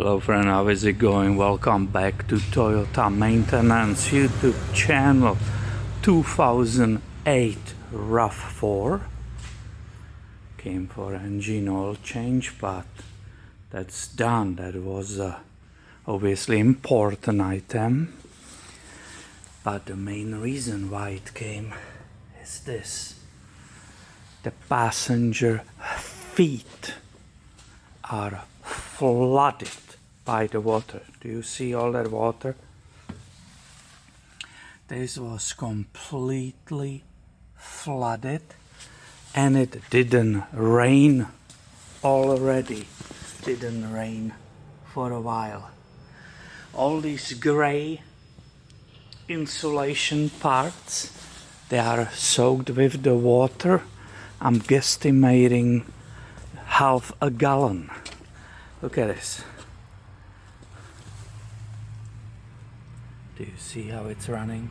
Hello friend, how is it going? Welcome back to Toyota Maintenance YouTube channel. 2008 RAV4 came for engine oil change, but that's done. That was obviously important item, but the main reason why it came is this: the passenger feet are flooded by the water. Do you see all that water? This was completely flooded, and it didn't rain already. Didn't rain for a while. All these gray insulation parts, they are soaked with the water. I'm guesstimating half a gallon. Look at this. Do you see how it's running?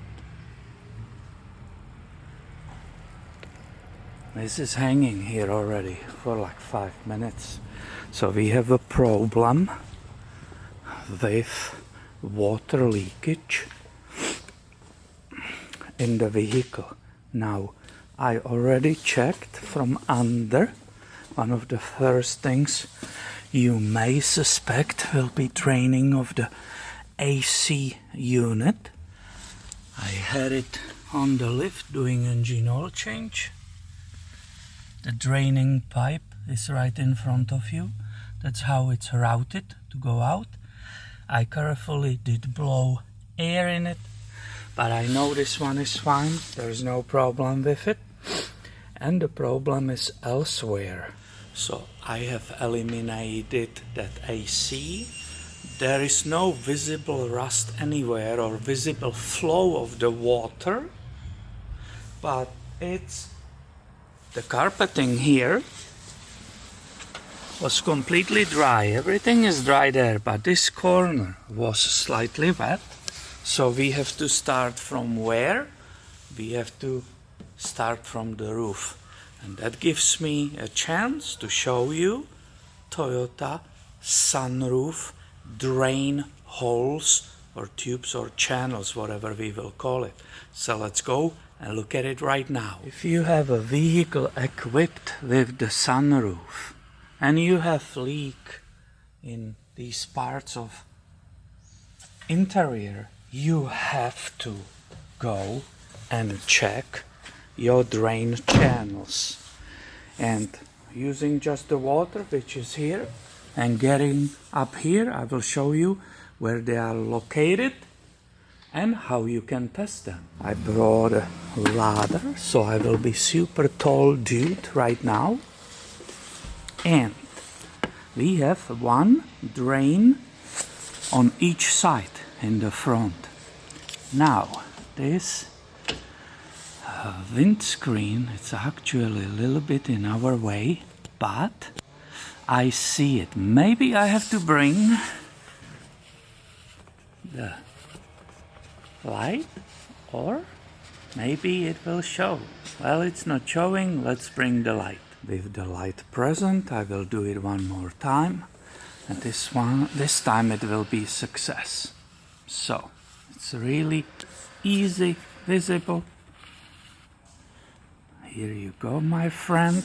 This is hanging here already for like 5 minutes. So we have a problem with water leakage in the vehicle. Now, I already checked from under. One of the first things you may suspect will be draining of the AC unit. I had it on the lift doing engine oil change. The draining pipe is right in front of you. That's how it's routed to go out. I carefully did blow air in it, but I know this one is fine. There's no problem with it, and the problem is elsewhere. So I have eliminated that AC. There is no visible rust anywhere or visible flow of the water, but it's the carpeting here was completely dry. Everything is dry there, but this corner was slightly wet. So we have to start from where? We have to start from the roof. And that gives me a chance to show you Toyota Sunroof drain holes or tubes or channels, whatever we will call it. So let's go and look at it right now. If you have a vehicle equipped with the sunroof and you have leak in these parts of interior, you have to go and check your drain channels, and using just the water which is here and getting up here, I will show you where they are located and how you can test them. I brought a ladder, so I will be super tall dude right now, and we have one drain on each side in the front. Now this windscreen, it's actually a little bit in our way, but I see it. Maybe I have to bring the light, or maybe it will show. Well, it's not showing. Let's bring the light. With the light present, I will do it one more time, and this time it will be a success. So it's really easy, visible. Here you go, my friend.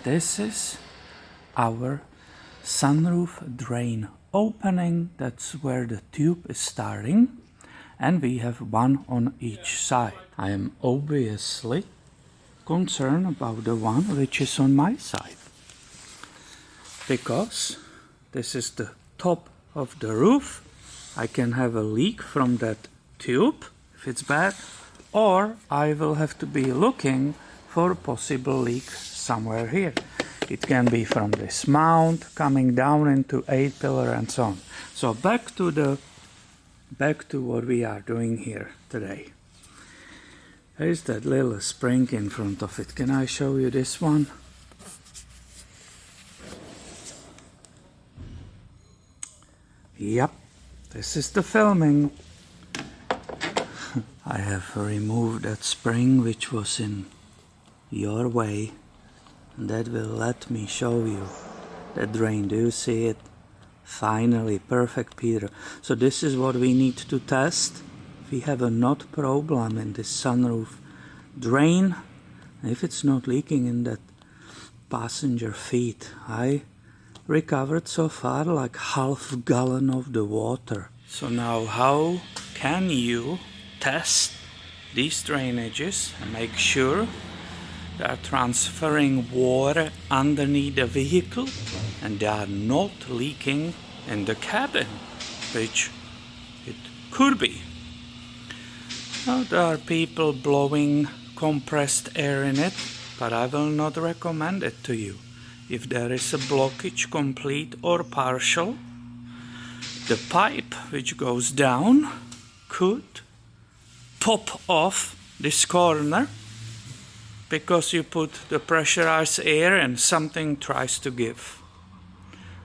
This is our sunroof drain opening. That's where the tube is starting, and we have one on each side. I am obviously concerned about the one which is on my side, because this is the top of the roof. I can have a leak from that tube if it's bad, or I will have to be looking for a possible leak somewhere here. It can be from this mount coming down into 8-pillar and so on. So back to what we are doing here today. There's that little spring in front of it. Can I show you this one? Yep, this is the filming. I have removed that spring which was in your way, and that will let me show you the drain. Do you see it? Finally, perfect, Peter. So this is what we need to test. We have a not problem in this sunroof drain. If it's not leaking in that passenger feet, I recovered so far like half gallon of the water. So now how can you test these drainages and make sure they are transferring water underneath the vehicle and they are not leaking in the cabin, which it could be. Now, there are people blowing compressed air in it, but I will not recommend it to you. If there is a blockage, complete or partial, the pipe which goes down could pop off this corner because you put the pressurized air and something tries to give.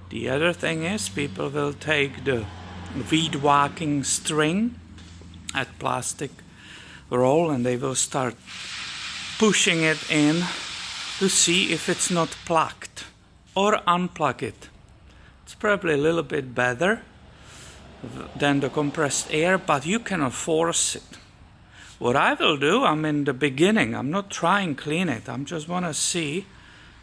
The other thing is people will take the weed whacking string at plastic roll and they will start pushing it in to see if it's not plugged or unplug it. It's probably a little bit better than the compressed air, but you cannot force it. What I will do, I'm in the beginning, I'm not trying to clean it, I just want to see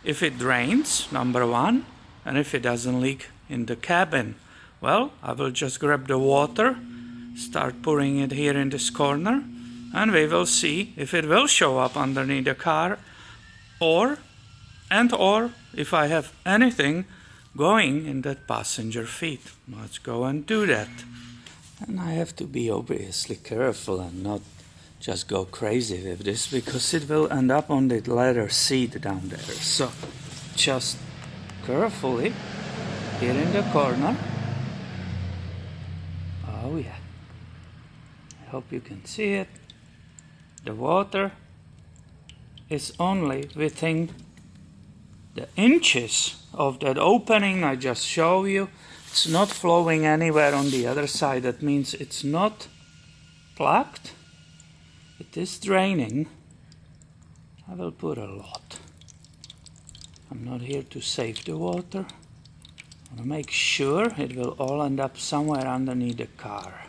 if it drains, number one, and if it doesn't leak in the cabin. Well, I will just grab the water, start pouring it here in this corner, and we will see if it will show up underneath the car, or if I have anything going in that passenger feet. Let's go and do that. And I have to be obviously careful and not just go crazy with this because it will end up on the leather seat down there. So just carefully here in the corner. Oh yeah, I hope you can see it. The water is only within the inches of that opening I just showed you. It's not flowing anywhere on the other side. That means it's not plugged. It is draining. I will put a lot. I'm not here to save the water. I want to make sure it will all end up somewhere underneath the car.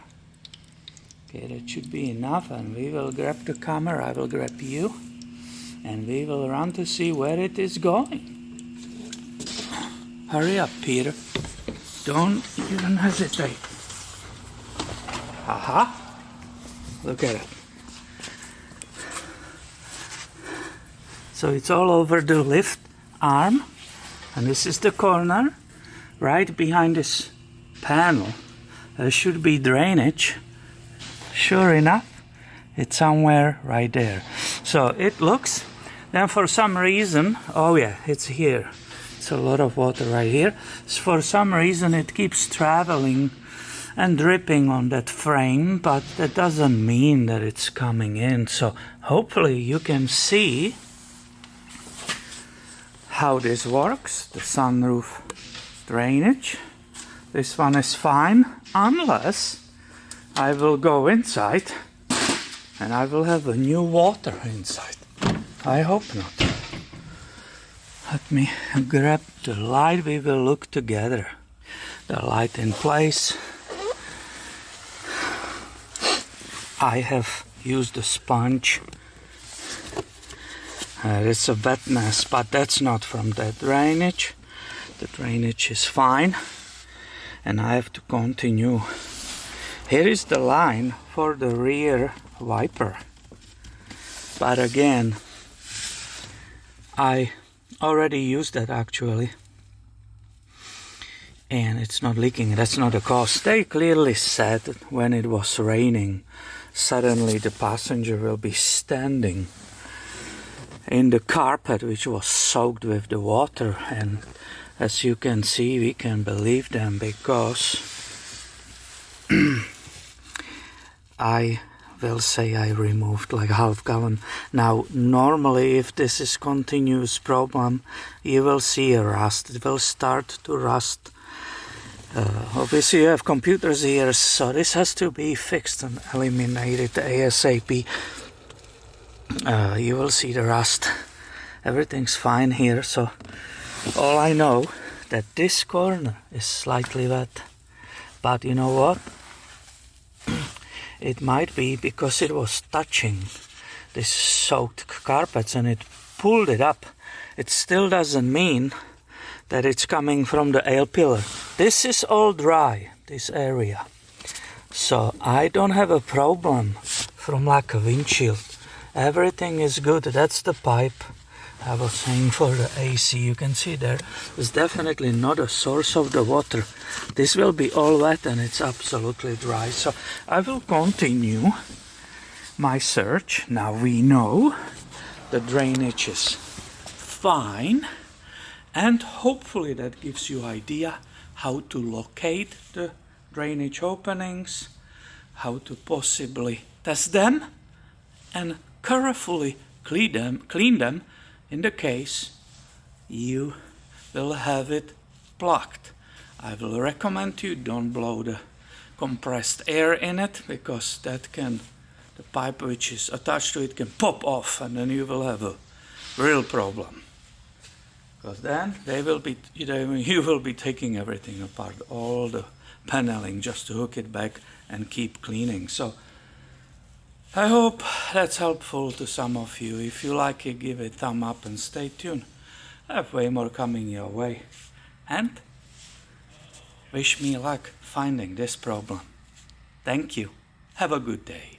Okay, that should be enough, and we will grab the camera. I will grab you, and we will run to see where it is going. Hurry up, Peter. Don't even hesitate. Aha! Look at it. So it's all over the lift arm, and this is the corner. Right behind this panel, there should be drainage. Sure enough, it's somewhere right there. So it looks, then for some reason, oh yeah, it's here. It's a lot of water right here. So for some reason it keeps traveling and dripping on that frame, but that doesn't mean that it's coming in. So hopefully you can see how this works, the sunroof drainage. This one is fine, unless I will go inside and I will have a new water inside. I hope not. Let me grab the light, we will look together. The light in place. I have used a sponge. It's a wetness, but that's not from that drainage. The drainage is fine. And I have to continue. Here is the line for the rear wiper. But again, I already used that actually. And it's not leaking, that's not a cause. They clearly said that when it was raining, suddenly the passenger will be standing in the carpet which was soaked with the water, and as you can see, we can believe them because I will say I removed like half gallon. Now normally if this is continuous problem, you will see a rust. It will start to rust. Obviously you have computers here, so this has to be fixed and eliminated ASAP. You will see the rust. Everything's fine here, so all I know that this corner is slightly wet. But you know what? It might be because it was touching this soaked carpets and it pulled it up. It still doesn't mean that it's coming from the A-pillar. This is all dry, this area. So I don't have a problem from like a windshield. Everything is good. That's the pipe I was saying for the AC. You can see there is definitely not a source of the water. This will be all wet and it's absolutely dry. So I will continue my search. Now we know the drainage is fine, and hopefully that gives you idea how to locate the drainage openings, how to possibly test them and carefully clean them in the case you will have it blocked. I will recommend you don't blow the compressed air in it, because that can, the pipe which is attached to it can pop off, and then you will have a real problem. Because then you will be taking everything apart, all the paneling, just to hook it back and keep cleaning. So I hope that's helpful to some of you. If you like it, give it a thumb up and stay tuned. I have way more coming your way. And wish me luck finding this problem. Thank you. Have a good day.